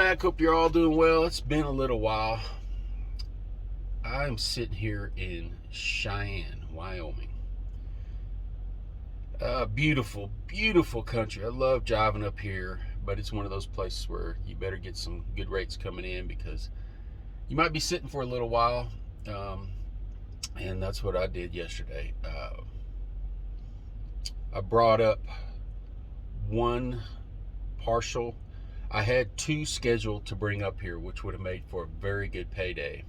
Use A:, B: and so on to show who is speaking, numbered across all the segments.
A: back. Hope you're all doing well. It's been a little while. I'm sitting here in Cheyenne, Wyoming. Beautiful, beautiful country. I love driving up here, but it's one of those places where you better get some good rates coming in because you might be sitting for a little while. And that's what I did yesterday. I brought up one partial. I had two scheduled to bring up here, which would have made for a very good payday.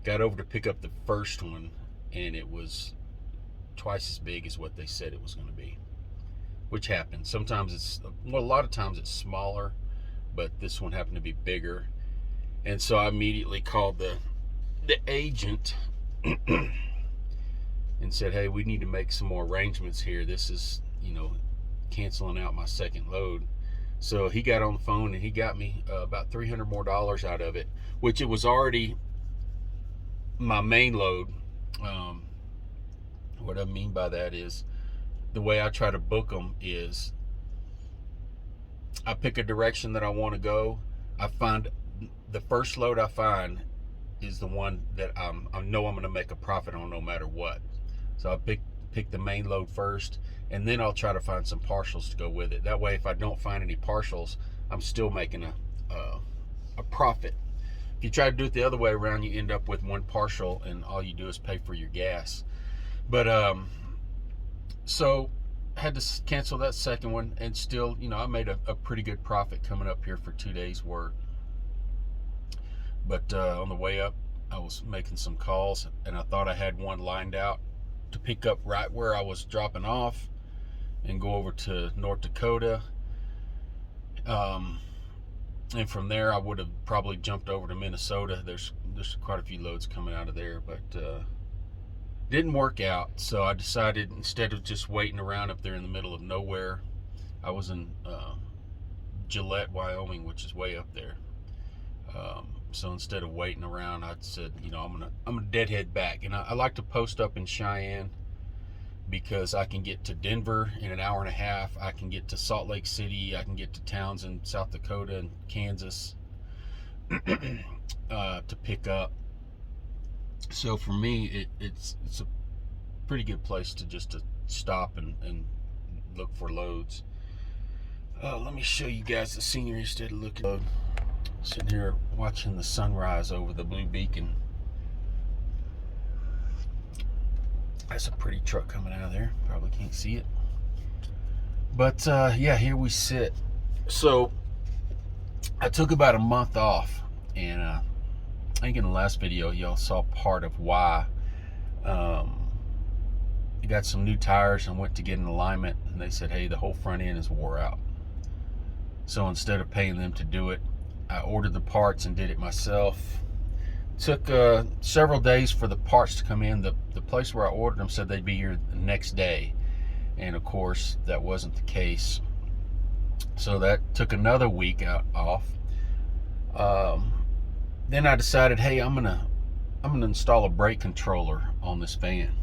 A: Got over to pick up the first one, and it was twice as big as what they said it was going to be, which happens. Sometimes a lot of times it's smaller, but this one happened to be bigger. And so I immediately called the agent and said, hey, we need to make some more arrangements here. This is, canceling out my second load. So he got on the phone and he got me about $300 more out of it, which it was already my main load. What I mean by that is the way I try to book them is I pick a direction that I want to go. I find the first load I find is the one that I know I'm going to make a profit on no matter what. So I pick the main load first, and then I'll try to find some partials to go with it. That way, if I don't find any partials, I'm still making a profit. If you try to do it the other way around, you end up with one partial, and all you do is pay for your gas. But so I had to cancel that second one, and still, I made a pretty good profit coming up here for 2 days' work. But on the way up, I was making some calls, and I thought I had one lined out to pick up right where I was dropping off and go over to North Dakota. And from there, I would have probably jumped over to Minnesota. There's quite a few loads coming out of there, but didn't work out. So I decided, instead of just waiting around up there in the middle of nowhere, I was in Gillette, Wyoming, which is way up there. So instead of waiting around, I said, I'm gonna deadhead back. And I like to post up in Cheyenne because I can get to Denver in an hour and a half. I can get to Salt Lake City. I can get to towns in South Dakota and Kansas to pick up. So for me, it's a pretty good place to stop and look for loads. Let me show you guys the scenery instead of looking. Sitting here watching the sunrise over the Blue Beacon. That's a pretty truck coming out of there. Probably can't see it. But yeah, here we sit. So I took about a month off, and I think in the last video y'all saw part of why. I got some new tires and went to get an alignment, and they said, hey, the whole front end is wore out. So instead of paying them to do it, I ordered the parts and did it myself. Took several days for the parts to come in. The place where I ordered them said they'd be here the next day, and of course that wasn't the case. So that took another week off. Then I decided, hey, I'm gonna install a brake controller on this van.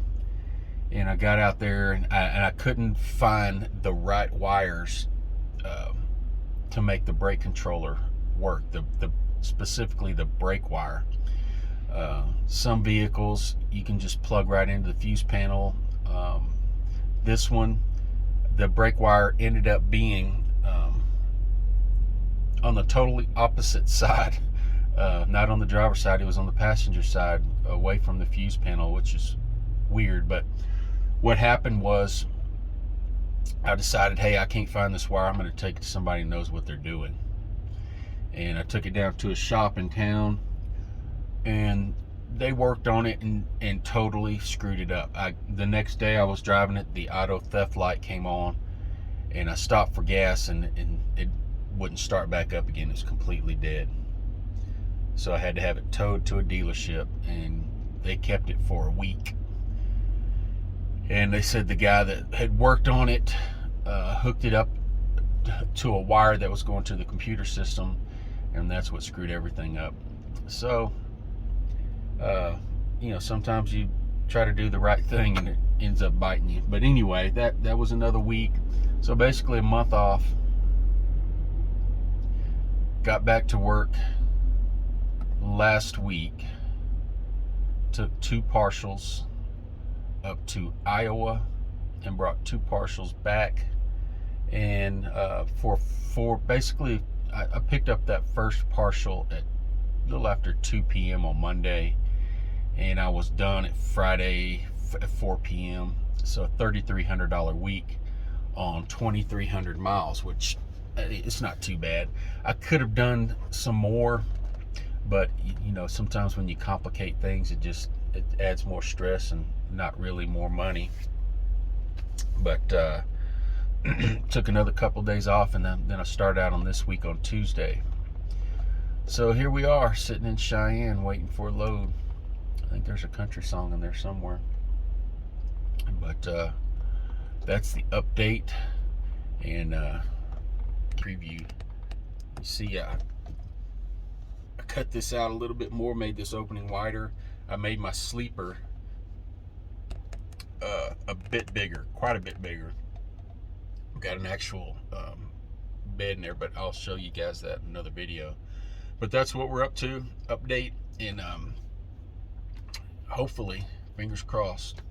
A: And I got out there and I couldn't find the right wires to make the brake controller work, specifically the brake wire. Some vehicles you can just plug right into the fuse panel. This one, the brake wire ended up being on the totally opposite side, not on the driver's side, it was on the passenger side, away from the fuse panel, which is weird. But what happened was, I decided, hey, I can't find this wire, I'm going to take it to somebody who knows what they're doing. And I took it down to a shop in town, and they worked on it and totally screwed it up. The next day I was driving it, the auto theft light came on, and I stopped for gas, and it wouldn't start back up again. It was completely dead. So I had to have it towed to a dealership, and they kept it for a week. And they said the guy that had worked on it hooked it up to a wire that was going to the computer system, and that's what screwed everything up. So sometimes you try to do the right thing and it ends up biting you. But anyway, that was another week. So basically a month off. Got back to work last week. Took 2 partials up to Iowa and brought 2 partials back. And for basically, I picked up that first partial at a little after 2 p.m. on Monday, and I was done at Friday at 4 p.m. So a $3,300 week on 2,300 miles, which it's not too bad. I could have done some more, but you know, sometimes when you complicate things, it adds more stress and not really more money. But took another couple days off, and then I started out on this week on Tuesday. So here we are, sitting in Cheyenne waiting for a load. I think there's a country song in there somewhere. But that's the update and preview. You see, I cut this out a little bit more, made this opening wider. I made my sleeper a bit bigger, quite a bit bigger. Got an actual bed in there, but I'll show you guys that in another video. But that's what we're up to, update, and hopefully, fingers crossed,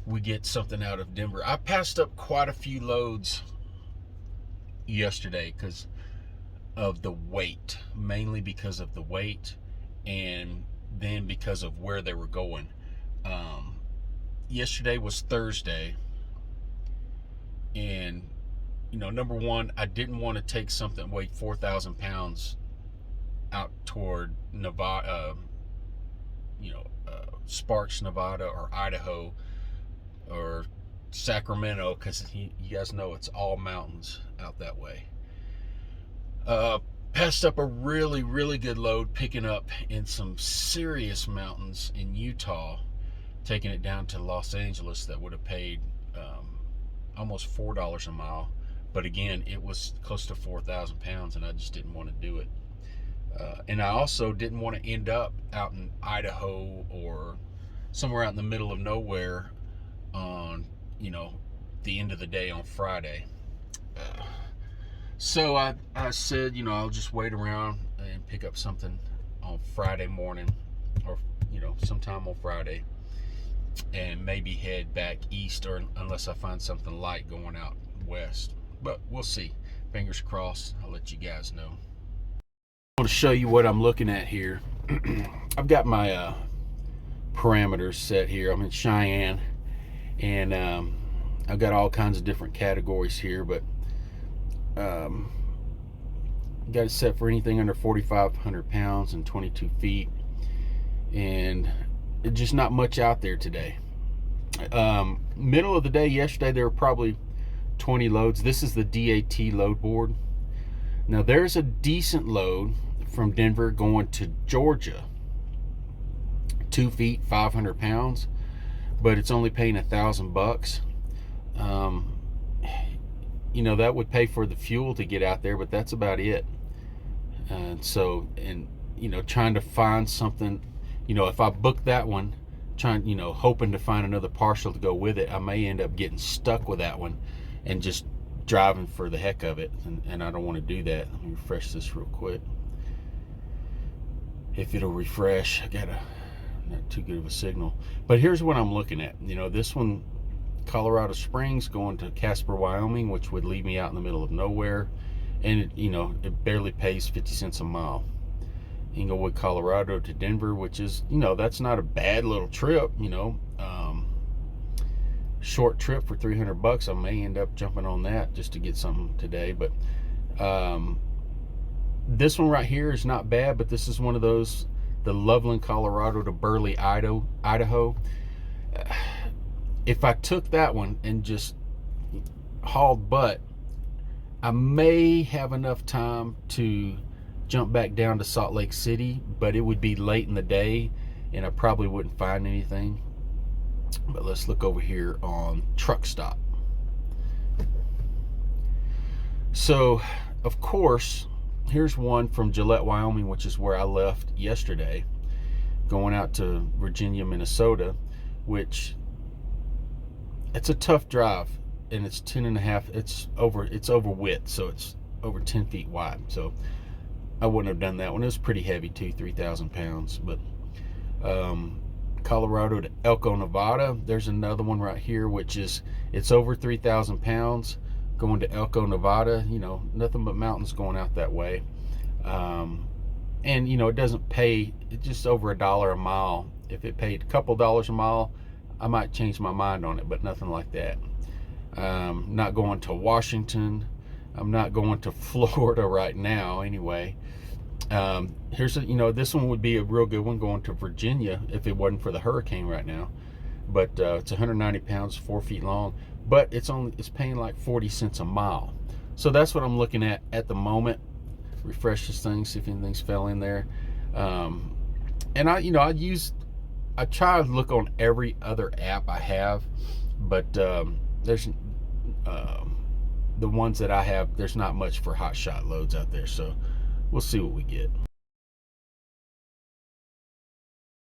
A: we get something out of Denver. I passed up quite a few loads yesterday because of the weight, mainly because of the weight, and then because of where they were going. Yesterday was Thursday, and you know, number one, I didn't want to take something that weighed 4,000 pounds out toward Nevada, Sparks, Nevada, or Idaho, or Sacramento, because you guys know it's all mountains out that way. Passed up a really, really good load, picking up in some serious mountains in Utah, taking it down to Los Angeles. That would have paid almost $4 a mile. But again, it was close to 4,000 pounds, and I just didn't want to do it. And I also didn't want to end up out in Idaho or somewhere out in the middle of nowhere on, the end of the day on Friday. So I said, I'll just wait around and pick up something on Friday morning, or, sometime on Friday, and maybe head back east, or unless I find something light going out west. But we'll see. Fingers crossed. I'll let you guys know. I want to show you what I'm looking at here. I've got my parameters set here. I'm in Cheyenne, and I've got all kinds of different categories here, but got it set for anything under 4,500 pounds and 22 feet, and it's just not much out there today. Middle of the day yesterday, there were probably 20 loads. This is the DAT load board. Now there's a decent load from Denver going to Georgia, 2 feet, 500 pounds, but it's only paying $1,000. That would pay for the fuel to get out there, but that's about it. Trying to find something, if I book that one, hoping to find another partial to go with it, I may end up getting stuck with that one and just driving for the heck of it, and I don't want to do that. Let me refresh this real quick. If it'll refresh, not too good of a signal. But here's what I'm looking at. This one, Colorado Springs going to Casper, Wyoming, which would leave me out in the middle of nowhere, and it barely pays 50 cents a mile. Inglewood, Colorado to Denver, which is, that's not a bad little trip. Short trip for $300. I may end up jumping on that just to get something today. But this one right here is not bad, but this is one of those, the Loveland, Colorado to Burley, Idaho. If I took that one and just hauled butt, I may have enough time to jump back down to Salt Lake City, but it would be late in the day and I probably wouldn't find anything. But let's look over here on Truck Stop. So, of course, here's one from Gillette, Wyoming, which is where I left yesterday, going out to Virginia, Minnesota, which it's a tough drive, and it's 10 and a half, it's over width, so it's over 10 feet wide. So I wouldn't have done that one. It was pretty heavy too, 3,000 pounds. But Colorado to Elko, Nevada, there's another one right here, which is, it's over 3,000 pounds going to Elko, Nevada. You know, nothing but mountains going out that way. And you know, it doesn't pay, it's just over $1 a mile. If it paid a couple dollars a mile, I might change my mind on it, but nothing like that. Not going to Washington. I'm not going to Florida right now anyway. Here's a, you know, this one would be a real good one, going to Virginia if it wasn't for the hurricane right now. But it's 190 pounds, 4 feet long, but it's paying like 40 cents a mile. So that's what I'm looking at the moment. Refresh this thing, see if anything's fell in there. And I try to look on every other app I have, but there's the ones that I have, there's not much for hot shot loads out there. So we'll see what we get.